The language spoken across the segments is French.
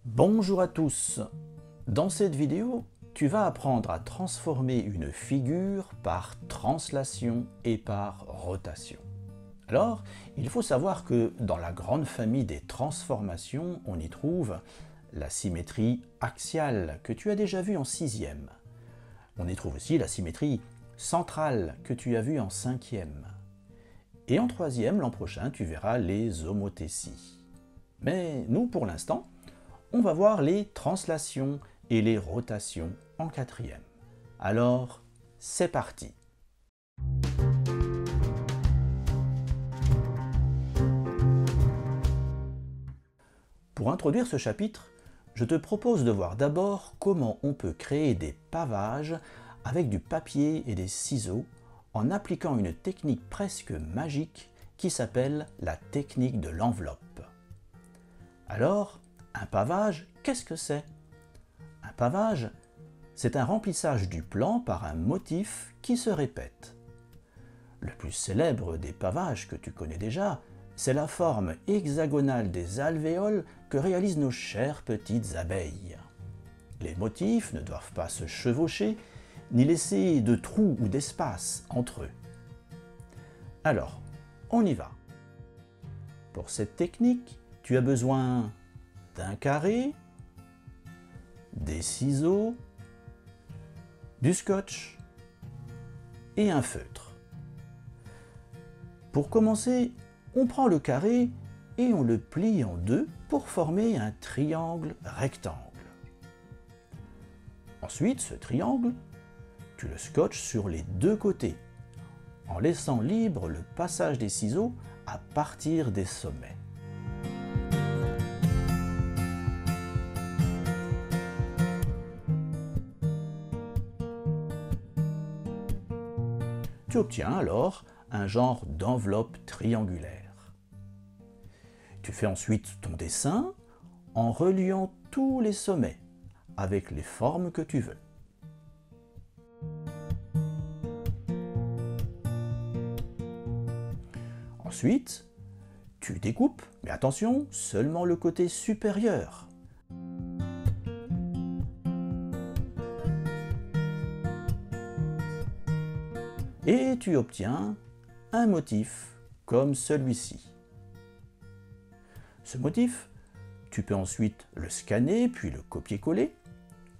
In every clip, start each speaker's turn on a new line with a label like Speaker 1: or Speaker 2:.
Speaker 1: Bonjour à tous. Dans cette vidéo, tu vas apprendre à transformer une figure par translation et par rotation. Alors, il faut savoir que dans la grande famille des transformations, on y trouve la symétrie axiale que tu as déjà vue en 6e. On y trouve aussi la symétrie centrale que tu as vue en 5e. Et en 3e, l'an prochain, tu verras les homothéties. Mais nous, pour l'instant, on va voir les translations et les rotations en 4e. Alors, c'est parti! Pour introduire ce chapitre, je te propose de voir d'abord comment on peut créer des pavages avec du papier et des ciseaux en appliquant une technique presque magique qui s'appelle la technique de l'enveloppe. Alors, un pavage, qu'est-ce que c'est? Un pavage, c'est un remplissage du plan par un motif qui se répète. Le plus célèbre des pavages que tu connais déjà, c'est la forme hexagonale des alvéoles que réalisent nos chères petites abeilles. Les motifs ne doivent pas se chevaucher, ni laisser de trous ou d'espace entre eux. Alors, on y va. Pour cette technique, tu as besoin d'un carré, des ciseaux, du scotch et un feutre. Pour commencer, on prend le carré et on le plie en deux pour former un triangle rectangle. Ensuite, ce triangle, tu le scotches sur les deux côtés, en laissant libre le passage des ciseaux à partir des sommets. Tu obtiens alors un genre d'enveloppe triangulaire. Tu fais ensuite ton dessin en reliant tous les sommets avec les formes que tu veux. Ensuite, tu découpes, mais attention, seulement le côté supérieur. Et tu obtiens un motif comme celui-ci. Ce motif, tu peux ensuite le scanner, puis le copier-coller,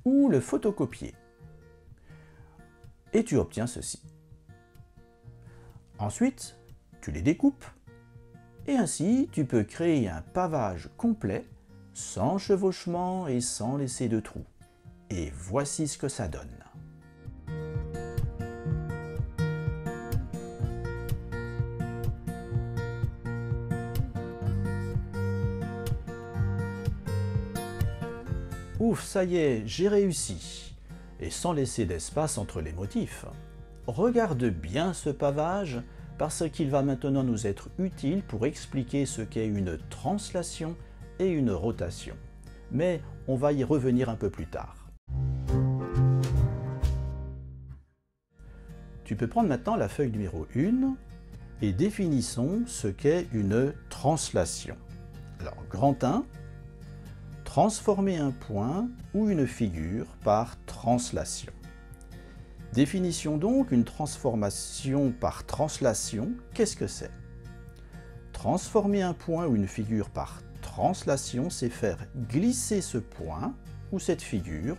Speaker 1: ou le photocopier. Et tu obtiens ceci. Ensuite, tu les découpes, et ainsi tu peux créer un pavage complet, sans chevauchement et sans laisser de trous. Et voici ce que ça donne. Ouf, ça y est, j'ai réussi! Et sans laisser d'espace entre les motifs. Regarde bien ce pavage, parce qu'il va maintenant nous être utile pour expliquer ce qu'est une translation et une rotation. Mais on va y revenir un peu plus tard. Tu peux prendre maintenant la feuille numéro 1 et définissons ce qu'est une translation. Alors, grand 1, transformer un point ou une figure par translation. Définition donc, une transformation par translation, qu'est-ce que c'est? Transformer un point ou une figure par translation, c'est faire glisser ce point ou cette figure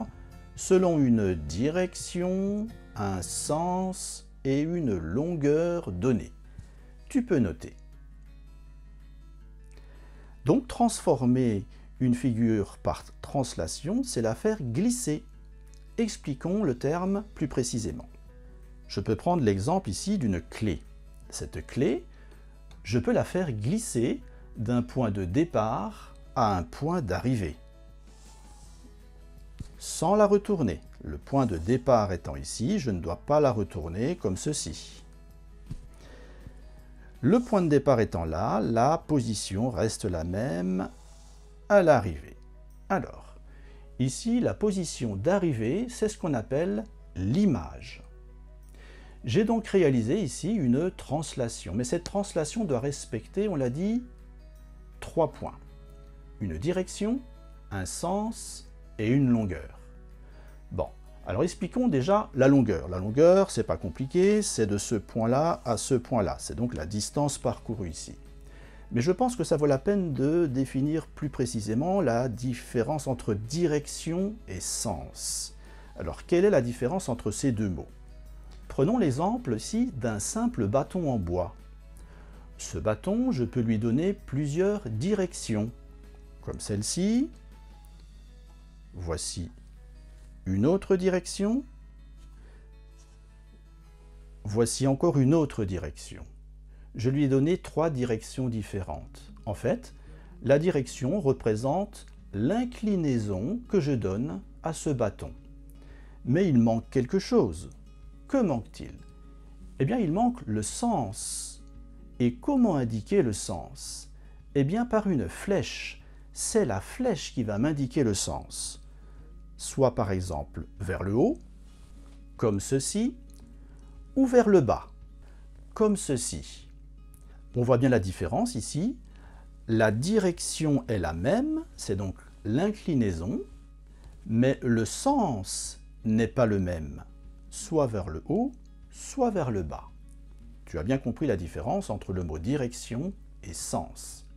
Speaker 1: selon une direction, un sens et une longueur donnée. Tu peux noter. Donc transformer une figure par translation, c'est la faire glisser. Expliquons le terme plus précisément. Je peux prendre l'exemple ici d'une clé. Cette clé, je peux la faire glisser d'un point de départ à un point d'arrivée, sans la retourner. Le point de départ étant ici, je ne dois pas la retourner comme ceci. Le point de départ étant là, la position reste la même à l'arrivée. Alors, ici, la position d'arrivée, c'est ce qu'on appelle l'image. J'ai donc réalisé ici une translation, mais cette translation doit respecter, on l'a dit, 3 points. Une direction, un sens et une longueur. Bon, alors expliquons déjà la longueur. La longueur, c'est pas compliqué, c'est de ce point-là à ce point-là. C'est donc la distance parcourue ici. Mais je pense que ça vaut la peine de définir plus précisément la différence entre direction et sens. Alors, quelle est la différence entre ces deux mots? Prenons l'exemple ici d'un simple bâton en bois. Ce bâton, je peux lui donner plusieurs directions, comme celle-ci. Voici une autre direction. Voici encore une autre direction. Je lui ai donné 3 directions différentes. En fait, la direction représente l'inclinaison que je donne à ce bâton. Mais il manque quelque chose. Que manque-t-il? Eh bien, il manque le sens. Et comment indiquer le sens? Eh bien, par une flèche. C'est la flèche qui va m'indiquer le sens. Soit par exemple vers le haut, comme ceci, ou vers le bas, comme ceci. On voit bien la différence ici. La direction est la même, c'est donc l'inclinaison, mais le sens n'est pas le même, soit vers le haut, soit vers le bas. Tu as bien compris la différence entre le mot direction et sens.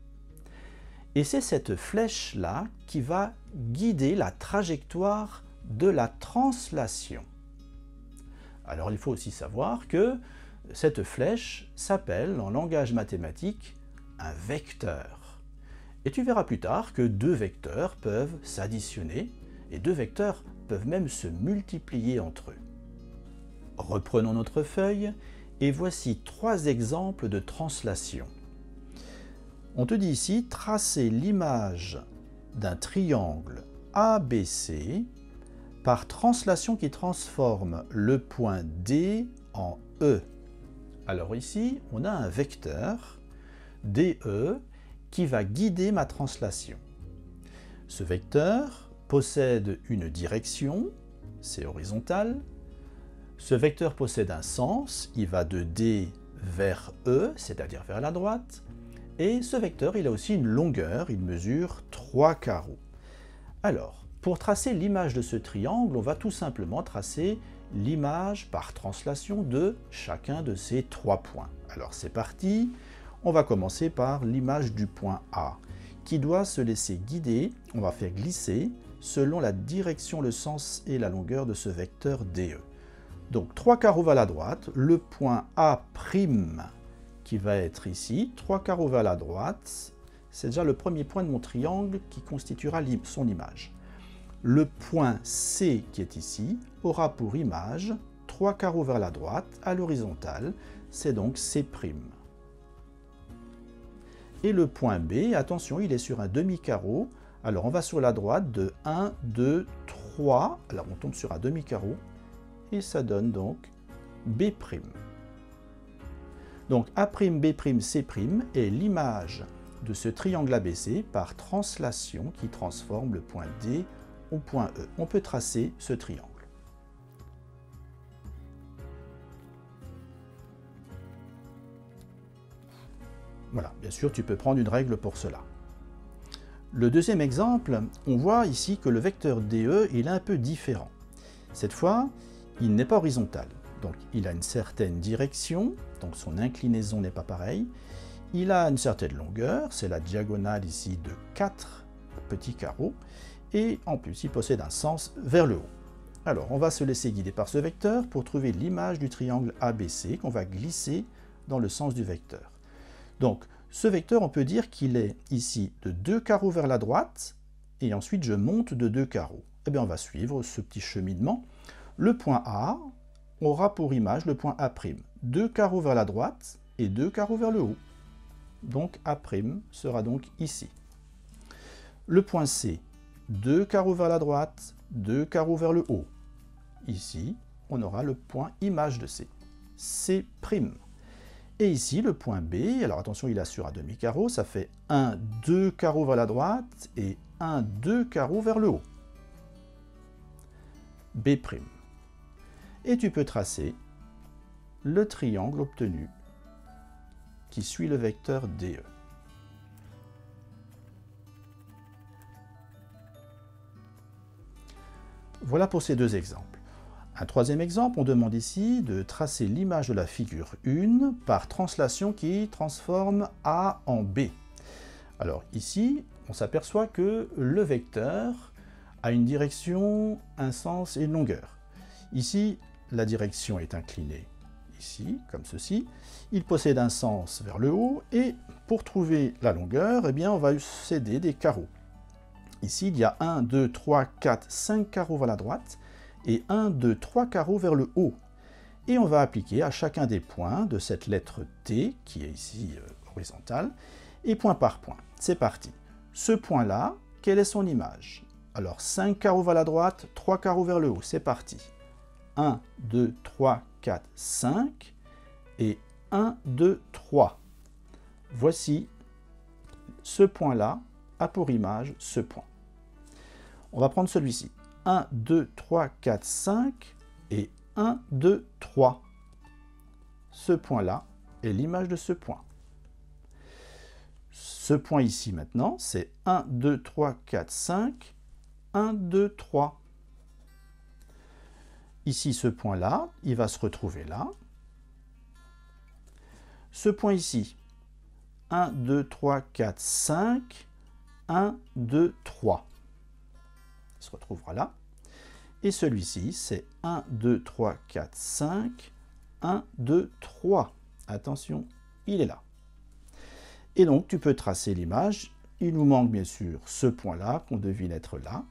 Speaker 1: Et c'est cette flèche-là qui va guider la trajectoire de la translation. Alors il faut aussi savoir que cette flèche s'appelle en langage mathématique un vecteur. Et tu verras plus tard que 2 vecteurs peuvent s'additionner et 2 vecteurs peuvent même se multiplier entre eux. Reprenons notre feuille et voici 3 exemples de translation. On te dit ici tracer l'image d'un triangle ABC par translation qui transforme le point D en E. Alors ici, on a un vecteur, DE, qui va guider ma translation. Ce vecteur possède une direction, c'est horizontal. Ce vecteur possède un sens, il va de D vers E, c'est-à-dire vers la droite. Et ce vecteur, il a aussi une longueur, il mesure 3 carreaux. Alors, pour tracer l'image de ce triangle, on va tout simplement tracer l'image par translation de chacun de ces 3 points. Alors c'est parti, on va commencer par l'image du point A, qui doit se laisser guider, on va faire glisser, selon la direction, le sens et la longueur de ce vecteur DE. Donc 3 carreaux vers la droite, le point A' qui va être ici, 3 carreaux vers la droite, c'est déjà le premier point de mon triangle qui constituera son image. Le point C qui est ici aura pour image 3 carreaux vers la droite à l'horizontale, c'est donc C'. Et le point B, attention, il est sur un demi-carreau, alors on va sur la droite de 1, 2, 3, alors on tombe sur un demi-carreau, et ça donne donc B'. Donc A', B', C' est l'image de ce triangle ABC par translation qui transforme le point D au point E. On peut tracer ce triangle. Voilà, bien sûr, tu peux prendre une règle pour cela. Le deuxième exemple, on voit ici que le vecteur DE il est un peu différent. Cette fois, il n'est pas horizontal, donc il a une certaine direction, donc son inclinaison n'est pas pareille. Il a une certaine longueur, c'est la diagonale ici de 4 petits carreaux, et en plus il possède un sens vers le haut. Alors on va se laisser guider par ce vecteur pour trouver l'image du triangle ABC qu'on va glisser dans le sens du vecteur. Donc ce vecteur, on peut dire qu'il est ici de 2 carreaux vers la droite, et ensuite je monte de 2 carreaux. Eh bien on va suivre ce petit cheminement. Le point A aura pour image le point A', 2 carreaux vers la droite et 2 carreaux vers le haut. Donc A' sera donc ici. Le point C, 2 carreaux vers la droite, 2 carreaux vers le haut. Ici, on aura le point image de C, C'. Et ici, le point B, alors attention, il assure un demi-carreau, ça fait 1, 2 carreaux vers la droite et 1, 2 carreaux vers le haut. B'. Et tu peux tracer le triangle obtenu qui suit le vecteur DE. Voilà pour ces deux exemples. Un troisième exemple, on demande ici de tracer l'image de la figure 1 par translation qui transforme A en B. Alors ici, on s'aperçoit que le vecteur a une direction, un sens et une longueur. Ici, la direction est inclinée ici, comme ceci. Il possède un sens vers le haut et pour trouver la longueur, eh bien, on va céder des carreaux. Ici, il y a 1, 2, 3, 4, 5 carreaux vers la droite et 1, 2, 3 carreaux vers le haut. Et on va appliquer à chacun des points de cette lettre T, qui est ici horizontale, et point par point. C'est parti. Ce point-là, quelle est son image? Alors 5 carreaux vers la droite, 3 carreaux vers le haut. C'est parti. 1, 2, 3, 4, 5 et 1, 2, 3. Voici ce point-là a pour image ce point. On va prendre celui-ci. 1, 2, 3, 4, 5 et 1, 2, 3. Ce point-là est l'image de ce point. Ce point ici maintenant, c'est 1, 2, 3, 4, 5, 1, 2, 3. Ici, ce point-là, il va se retrouver là. Ce point ici, 1, 2, 3, 4, 5, 1, 2, 3. Il se retrouvera là. Et celui-ci, c'est 1, 2, 3, 4, 5, 1, 2, 3. Attention, il est là. Et donc, tu peux tracer l'image. Il nous manque bien sûr ce point-là, qu'on devine être là,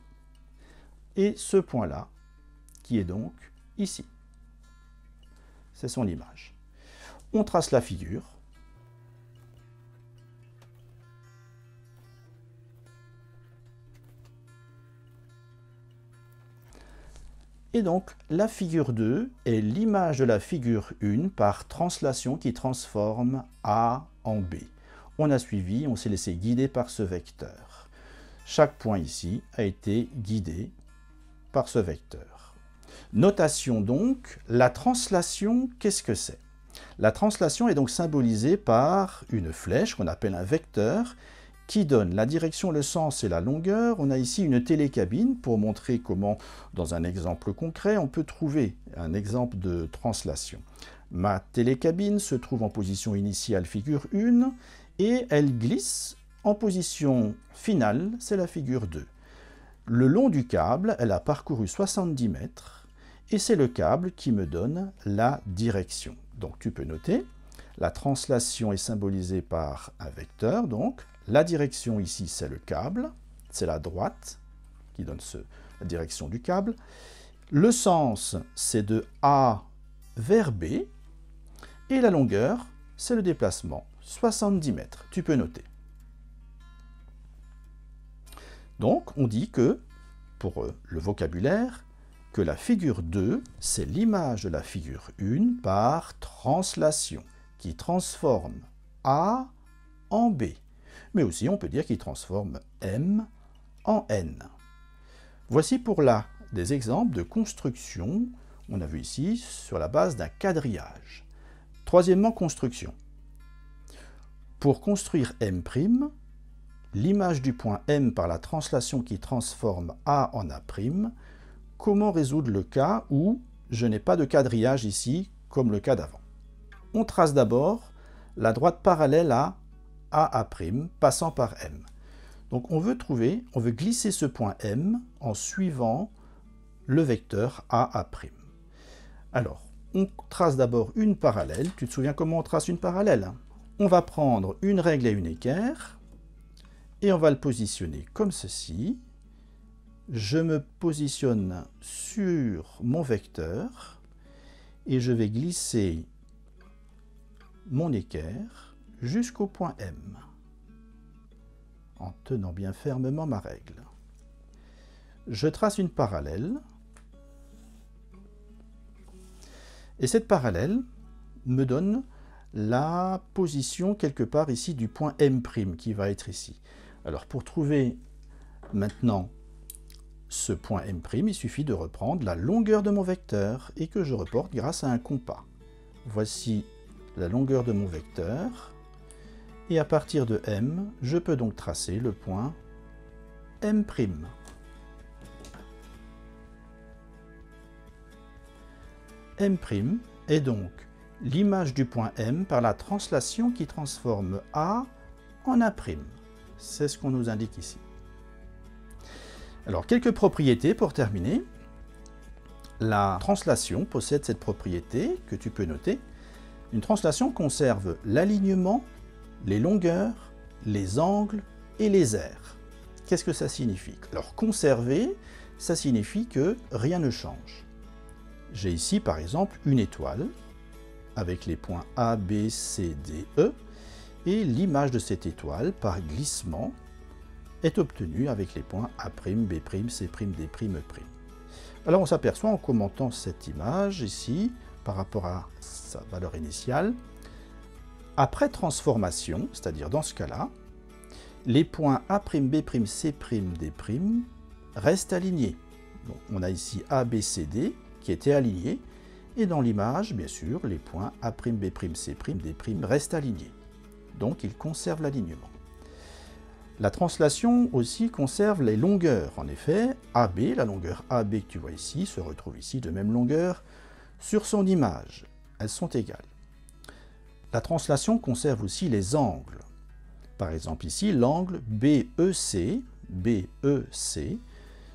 Speaker 1: et ce point-là, qui est donc ici. C'est son image. On trace la figure. Et donc, la figure 2 est l'image de la figure 1 par translation qui transforme A en B. On a suivi, on s'est laissé guider par ce vecteur. Chaque point ici a été guidé par ce vecteur. Notation donc, la translation, qu'est-ce que c'est? La translation est donc symbolisée par une flèche qu'on appelle un vecteur qui donne la direction, le sens et la longueur. On a ici une télécabine pour montrer comment, dans un exemple concret, on peut trouver un exemple de translation. Ma télécabine se trouve en position initiale figure 1 et elle glisse en position finale, c'est la figure 2. Le long du câble, elle a parcouru 70 mètres et c'est le câble qui me donne la direction. Donc tu peux noter, la translation est symbolisée par un vecteur, donc la direction ici c'est le câble, c'est la droite qui donne la direction du câble. Le sens c'est de A vers B et la longueur c'est le déplacement, 70 mètres, tu peux noter. Donc on dit que, pour le vocabulaire, que la figure 2 c'est l'image de la figure 1 par translation, qui transforme A en B. Mais aussi on peut dire qu'il transforme M en N. Voici pour là des exemples de construction, on a vu ici, sur la base d'un quadrillage. Troisièmement, construction. Pour construire M', l'image du point M par la translation qui transforme A en A', comment résoudre le cas où je n'ai pas de quadrillage ici, comme le cas d'avant? On trace d'abord la droite parallèle à AA', passant par M. Donc on veut glisser ce point M en suivant le vecteur AA'. Alors, on trace d'abord une parallèle. Tu te souviens comment on trace une parallèle? On va prendre une règle et une équerre, et on va le positionner comme ceci. Je me positionne sur mon vecteur, et je vais glisser mon équerre jusqu'au point M, en tenant bien fermement ma règle. Je trace une parallèle, et cette parallèle me donne la position quelque part ici du point M' qui va être ici. Alors pour trouver maintenant ce point M', il suffit de reprendre la longueur de mon vecteur et que je reporte grâce à un compas. Voici la longueur de mon vecteur, et à partir de M, je peux donc tracer le point M'. M' est donc l'image du point M par la translation qui transforme A en A'. C'est ce qu'on nous indique ici. Alors, quelques propriétés pour terminer. La translation possède cette propriété que tu peux noter. Une translation conserve l'alignement, les longueurs, les angles et les aires. Qu'est-ce que ça signifie? Alors, conserver, ça signifie que rien ne change. J'ai ici, par exemple, une étoile avec les points A, B, C, D, E, et l'image de cette étoile, par glissement, est obtenue avec les points A', B', C', D', E'. Alors on s'aperçoit en commentant cette image ici, par rapport à sa valeur initiale, après transformation, c'est-à-dire dans ce cas-là, les points A', B', C', D' restent alignés. Donc, on a ici A, B, C, D qui étaient alignés, et dans l'image, bien sûr, les points A', B', C', D' restent alignés. Donc ils conservent l'alignement. La translation aussi conserve les longueurs. En effet, AB, la longueur AB que tu vois ici, se retrouve ici de même longueur sur son image. Elles sont égales. La translation conserve aussi les angles. Par exemple ici, l'angle BEC,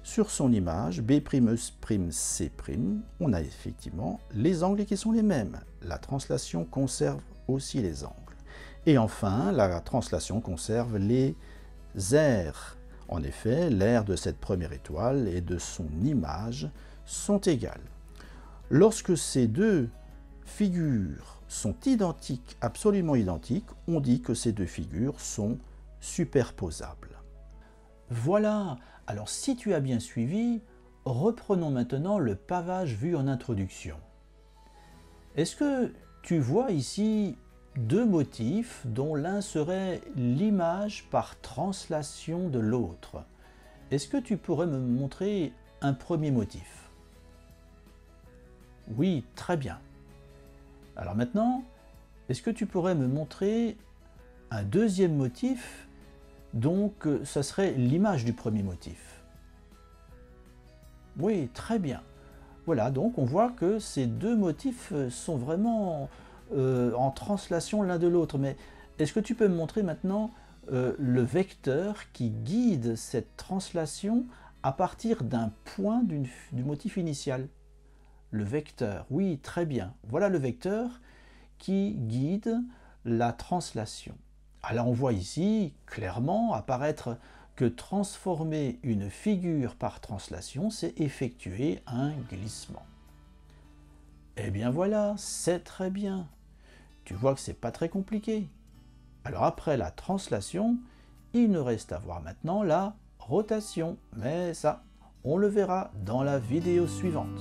Speaker 1: sur son image B'E', C', on a effectivement les angles qui sont les mêmes. La translation conserve aussi les angles. Et enfin, la translation conserve les aires. En effet, l'aire de cette première étoile et de son image sont égales. Lorsque ces deux figures sont identiques, absolument identiques, on dit que ces deux figures sont superposables. Voilà, alors si tu as bien suivi, reprenons maintenant le pavage vu en introduction. Est-ce que tu vois ici deux motifs dont l'un serait l'image par translation de l'autre? Est-ce que tu pourrais me montrer un premier motif? Oui, très bien. Alors maintenant, est-ce que tu pourrais me montrer un deuxième motif? Donc, ça serait l'image du premier motif. Oui, très bien. Voilà, donc on voit que ces deux motifs sont vraiment en translation l'un de l'autre. Mais est-ce que tu peux me montrer maintenant le vecteur qui guide cette translation à partir d'un point du motif initial? Le vecteur, oui, très bien. Voilà le vecteur qui guide la translation. Alors on voit ici clairement apparaître que transformer une figure par translation, c'est effectuer un glissement. Eh bien voilà, c'est très bien. Tu vois que c'est pas très compliqué. Alors après la translation, il ne reste à voir maintenant la rotation. Mais ça, on le verra dans la vidéo suivante.